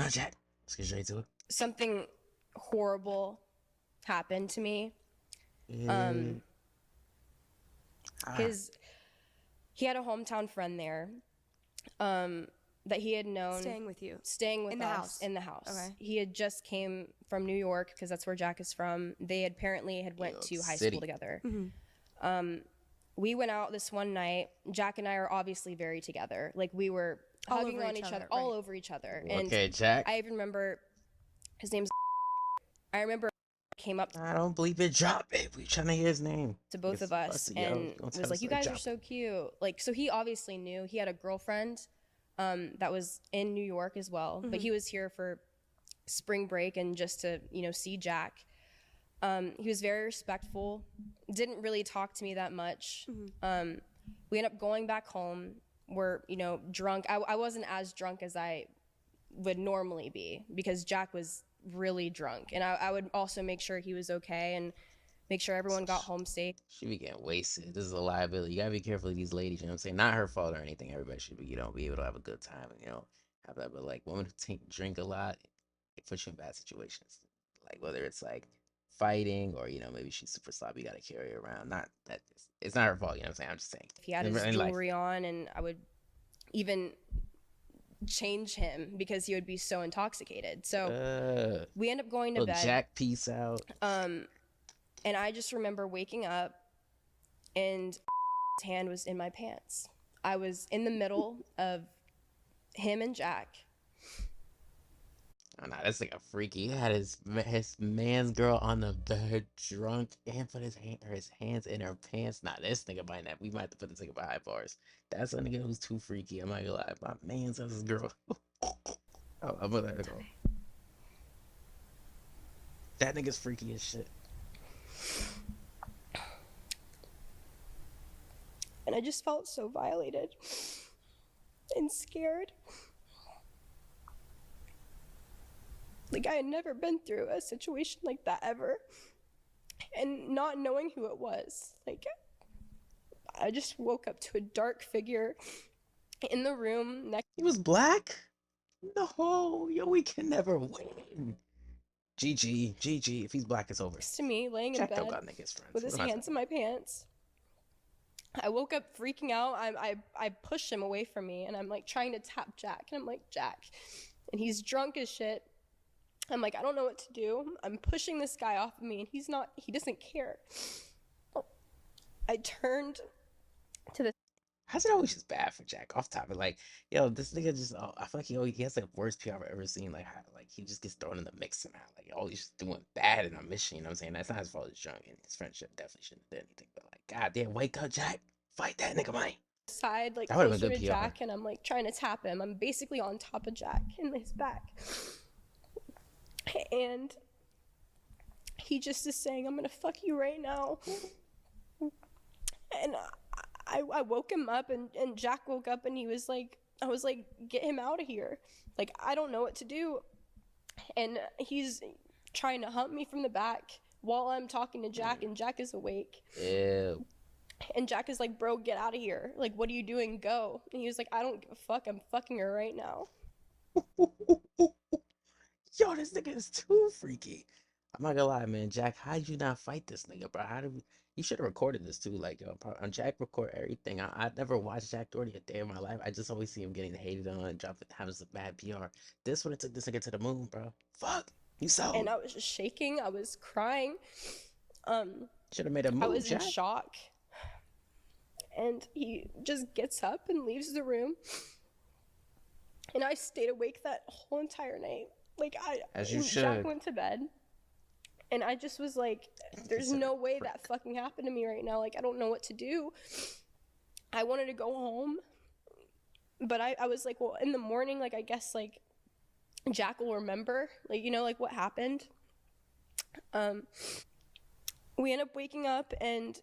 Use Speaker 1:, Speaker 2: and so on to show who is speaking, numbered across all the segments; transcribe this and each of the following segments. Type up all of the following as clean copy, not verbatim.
Speaker 1: Jack. Let's get straight to it.
Speaker 2: something horrible happened to me.
Speaker 1: Yeah.
Speaker 2: His he had a hometown friend there, that he had known
Speaker 3: Staying with you.
Speaker 2: staying with
Speaker 3: In the
Speaker 2: us
Speaker 3: house.
Speaker 2: in the house.
Speaker 3: Okay.
Speaker 2: He had just came from New York because that's where Jack is from. They had apparently had went to high
Speaker 1: City.
Speaker 2: school together.
Speaker 3: Mm-hmm.
Speaker 2: We went out this one night. Jack and I are obviously very together. Like we were
Speaker 3: All
Speaker 2: hugging
Speaker 3: over
Speaker 2: on
Speaker 3: each
Speaker 2: each
Speaker 3: other,
Speaker 2: all
Speaker 3: right.
Speaker 2: over each other.
Speaker 1: Okay,
Speaker 2: And
Speaker 1: Jack.
Speaker 2: I even remember his name's I remember came up
Speaker 1: I don't believe it. Drop it. We trying to hear his name.
Speaker 2: to both of us and was like, "You guys are so cute." Like, so he obviously knew. He had a girlfriend that was in New York as well, but he was here for spring break and just to, see Jack. He was very respectful, didn't really talk to me that much. We ended up going back home. We're, drunk. I wasn't as drunk as I would normally be because Jack was really drunk. And I would also make sure he was okay and make sure everyone got home safe.
Speaker 1: She be getting wasted. This is a liability. You gotta be careful of these ladies, you know what I'm saying? Not her fault or anything. Everybody should be, be able to have a good time and, have that. But like women who drink a lot, it puts you in bad situations. Like whether it's like fighting or, maybe she's super sloppy, you gotta carry her around. Not that it's not her fault, you know what I'm saying? I'm just saying.
Speaker 2: He had his jewelry on, and I would even change him because he would be so intoxicated. So we end up going to bed.
Speaker 1: Jack, peace out.
Speaker 2: And I just remember waking up and his hand was in my pants. I was in the middle of him and Jack.
Speaker 1: Oh, nah, that's like a freaky. He had his man's girl on the bed, drunk, and put his hands in her pants. Nah, this nigga might not. We might have to put this nigga behind bars. That's a nigga who's too freaky. I'm not gonna lie. My man's his girl. Oh, I'm gonna let her go. That nigga's freaky as shit.
Speaker 2: And I just felt so violated and scared. Like I had never been through a situation like that ever. And not knowing who it was, like I just woke up to a dark figure in the room next.
Speaker 1: He was black? No, yo, we can never win. GG. If he's black, it's over.
Speaker 2: Next to me, laying in
Speaker 1: Jack
Speaker 2: bed
Speaker 1: don't got niggas friends.
Speaker 2: with his hands in my pants. I woke up freaking out. I pushed him away from me, and I'm like trying to tap Jack, and I'm like, Jack, and he's drunk as shit. I'm like, I don't know what to do. I'm pushing this guy off of me, and he doesn't care. I turned to the.
Speaker 1: How's it always just bad for Jack? Off topic, like, yo, this nigga just, I feel like he has like worst PR I've ever seen. Like, he just gets thrown in the mix somehow. Like, oh, he's just doing bad in a mission. You know what I'm saying? That's not his fault. He's drunk, and his friendship definitely shouldn't have done anything. But like, goddamn, wake up, Jack. Fight that nigga, man.
Speaker 2: Side, like
Speaker 1: that would have
Speaker 2: closer
Speaker 1: been
Speaker 2: to
Speaker 1: good PR.
Speaker 2: Jack, and I'm like trying to tap him. I'm basically on top of Jack in his back, and he just is saying, "I'm gonna fuck you right now," and I woke him up, and Jack woke up, and he was like, I was like, get him out of here. Like, I don't know what to do. And he's trying to hump me from the back while I'm talking to Jack, and Jack is awake.
Speaker 1: Ew.
Speaker 2: And Jack is like, bro, get out of here. Like, what are you doing? Go. And he was like, I don't give a fuck. I'm fucking her right now.
Speaker 1: Yo, this nigga is too freaky. I'm not gonna lie, man. Jack, how'd you not fight this nigga, bro? You should have recorded this too. Like, yo, on Jack record everything. I never watched Jack Doherty a day in my life. I just always see him getting hated on and having some bad PR. This one took this nigga to the moon, bro. Fuck, you so.
Speaker 2: And I was just shaking. I was crying.
Speaker 1: Should have made a move.
Speaker 2: I was
Speaker 1: Jack.
Speaker 2: in shock. And he just gets up and leaves the room. And I stayed awake that whole entire night. Like,
Speaker 1: As you should.
Speaker 2: Jack went to bed. And I just was like, there's no way that fucking happened to me right now. Like, I don't know what to do. I wanted to go home. But I was like, well, in the morning, like, I guess, like, Jack will remember, like, like, what happened. We end up waking up, and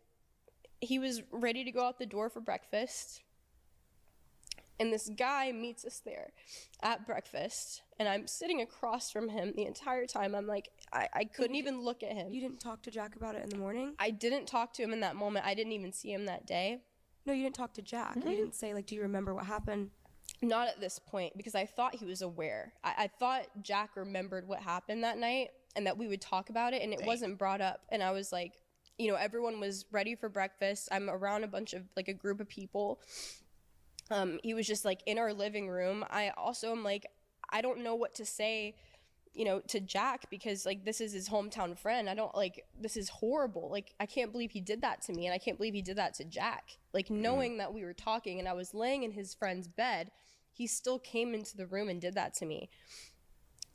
Speaker 2: he was ready to go out the door for breakfast. And this guy meets us there at breakfast, and I'm sitting across from him the entire time. I'm like, I couldn't even look at him.
Speaker 3: You didn't talk to Jack about it in the morning?
Speaker 2: I didn't talk to him in that moment. I didn't even see him that day.
Speaker 3: No, you didn't talk to Jack. You didn't say, like, do you remember what happened?
Speaker 2: Not at this point, because I thought he was aware. I thought Jack remembered what happened that night and that we would talk about it, and it wasn't brought up. And I was like, you know, everyone was ready for breakfast. I'm around a bunch of, like, a group of people. He was just, like, in our living room. I also am like, I don't know what to say, you know, to Jack, because, like, this is his hometown friend. I don't, like, this is horrible. Like, I can't believe he did that to me, and I can't believe he did that to Jack. Like, knowing that we were talking and I was laying in his friend's bed, he still came into the room and did that to me.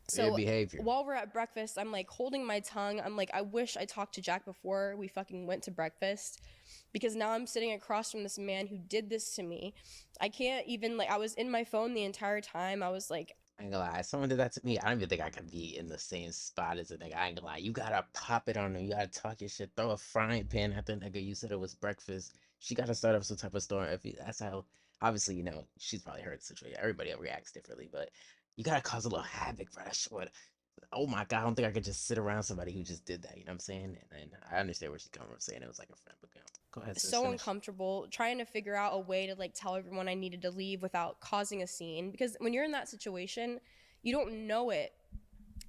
Speaker 2: So while we're at breakfast, I'm, like, holding my tongue. I'm like, I wish I talked to Jack before we fucking went to breakfast, because now I'm sitting across from this man who did this to me. I can't even, like, I was in my phone the entire time. I was like,
Speaker 1: I ain't gonna lie, someone did that to me. I don't even think I could be in the same spot as a nigga. I ain't gonna lie. You gotta pop it on him. You gotta talk your shit. Throw a frying pan at the nigga. You said it was breakfast. She gotta start up some type of storm. That's how, obviously, you know, she's probably heard the situation. Everybody reacts differently, but you gotta cause a little havoc, bro. That shit would, oh my God, I don't think I could just sit around somebody who just did that. You know what I'm saying? And I understand where she's coming from, saying it was like a friend, but go ahead, sis,
Speaker 2: so
Speaker 1: finish.
Speaker 2: Uncomfortable trying to figure out a way to, like, tell everyone I needed to leave without causing a scene, because when you're in that situation, you don't know it.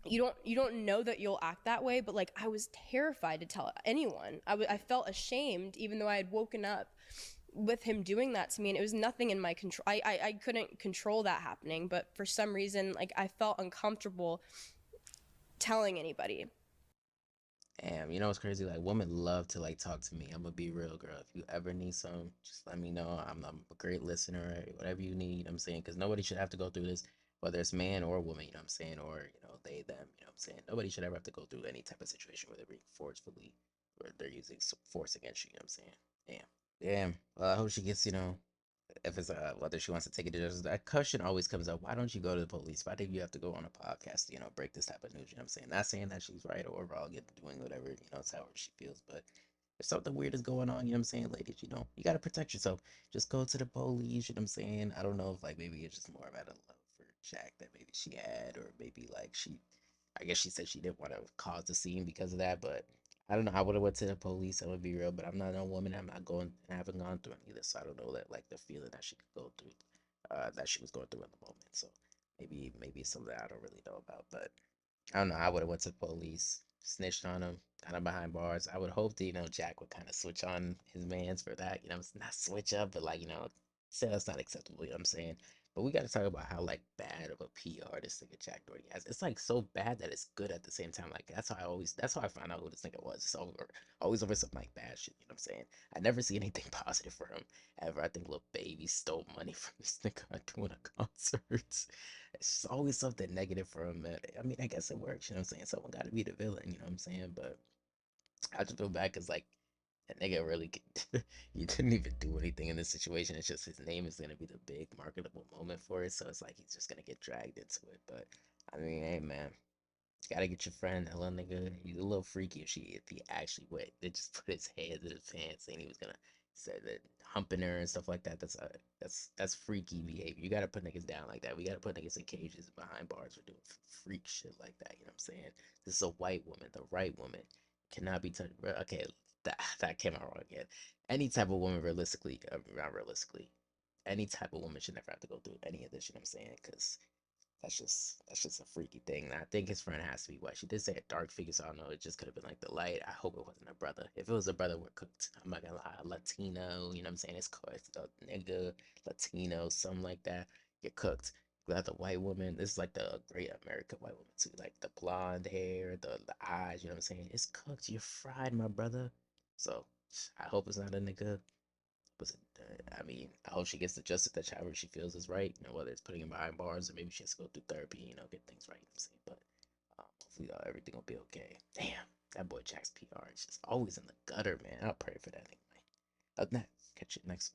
Speaker 2: You don't know that you'll act that way, but, like, I was terrified to tell anyone. I felt ashamed, even though I had woken up with him doing that to me, and it was nothing in my control. I couldn't control that happening, but for some reason, like, I felt uncomfortable telling anybody.
Speaker 1: Damn, you know what's crazy? Like, women love to like talk to me. I'm gonna be real, girl. If you ever need some, just let me know. I'm a great listener. Whatever you need, I'm saying, because nobody should have to go through this, whether it's man or woman. You know what I'm saying, or you know they them. You know what I'm saying. Nobody should ever have to go through any type of situation where they're being forcefully, or they're using force against you. You know what I'm saying. Damn. Well, I hope she gets, you know, if it's whether she wants to take it to justice, that question always comes up. Why don't you go to the police? Why did you have to go on a podcast to, you know, break this type of news? You know what I'm saying? Not saying that she's right or wrong in doing whatever, you know, it's however she feels, but if something weird is going on, you know what I'm saying, ladies, you know, you gotta protect yourself. Just go to the police, you know what I'm saying? I don't know if like maybe it's just more about a love for Jack that maybe she had, or maybe like I guess she said she didn't want to cause the scene because of that, but I don't know. I would have went to the police. I would be real, but I'm not a woman. I'm not going and haven't gone through any of this. So I don't know that like the feeling that she could go through, that she was going through in the moment. So maybe it's something I don't really know about. But I don't know. I would have went to the police, snitched on him, got him behind bars. I would hope that, you know, Jack would kind of switch on his mans for that. You know, not switch up, but like, you know, say that's not acceptable. You know what I'm saying? But we got to talk about how like bad of a PR this nigga Jack Doherty has. It's like so bad that it's good at the same time. Like that's how I found out who this nigga was. It's always over some like bad shit. You know what I'm saying? I never see anything positive for him ever. I think Lil Baby stole money from this nigga doing a concert. It's just always something negative for him. Man. I mean, I guess it works. You know what I'm saying? Someone got to be the villain. You know what I'm saying? But I just feel bad because like that nigga really he didn't even do anything in this situation. It's just his name is gonna be the big marketable moment for it. So it's like he's just gonna get dragged into it. But I mean, hey man, you gotta get your friend. That little nigga, he's a little freaky if he actually went. They just put his hands in his pants saying he was gonna say that humping her and stuff like that. That's freaky behavior. You gotta put niggas down like that. We gotta put niggas in cages behind bars for doing freak shit like that. You know what I'm saying? This is a white woman, the right woman cannot be touched. Okay, that came out wrong again. Any type of woman, realistically, not realistically, any type of woman should never have to go through any of this. You know what I'm saying? Because that's just a freaky thing. And I think his friend has to be white. She did say a dark figure, so I don't know. It just could have been like the light. I hope it wasn't a brother. If it was a brother, we're cooked. I'm not gonna lie. Latino, you know what I'm saying? It's a nigga, Latino, something like that. You're cooked. Got the white woman. This is like the great American white woman too. Like the blonde hair, the eyes. You know what I'm saying? It's cooked. You're fried, my brother. So I hope it's not a nigga. But I mean, I hope she gets the justice that however she feels is right. You know, whether it's putting him behind bars or maybe she has to go through therapy. You know, get things right. You know what I'm saying, but hopefully everything will be okay. Damn, that boy Jack's PR is just always in the gutter, man. I'll pray for that anyway. Other than that, catch you next.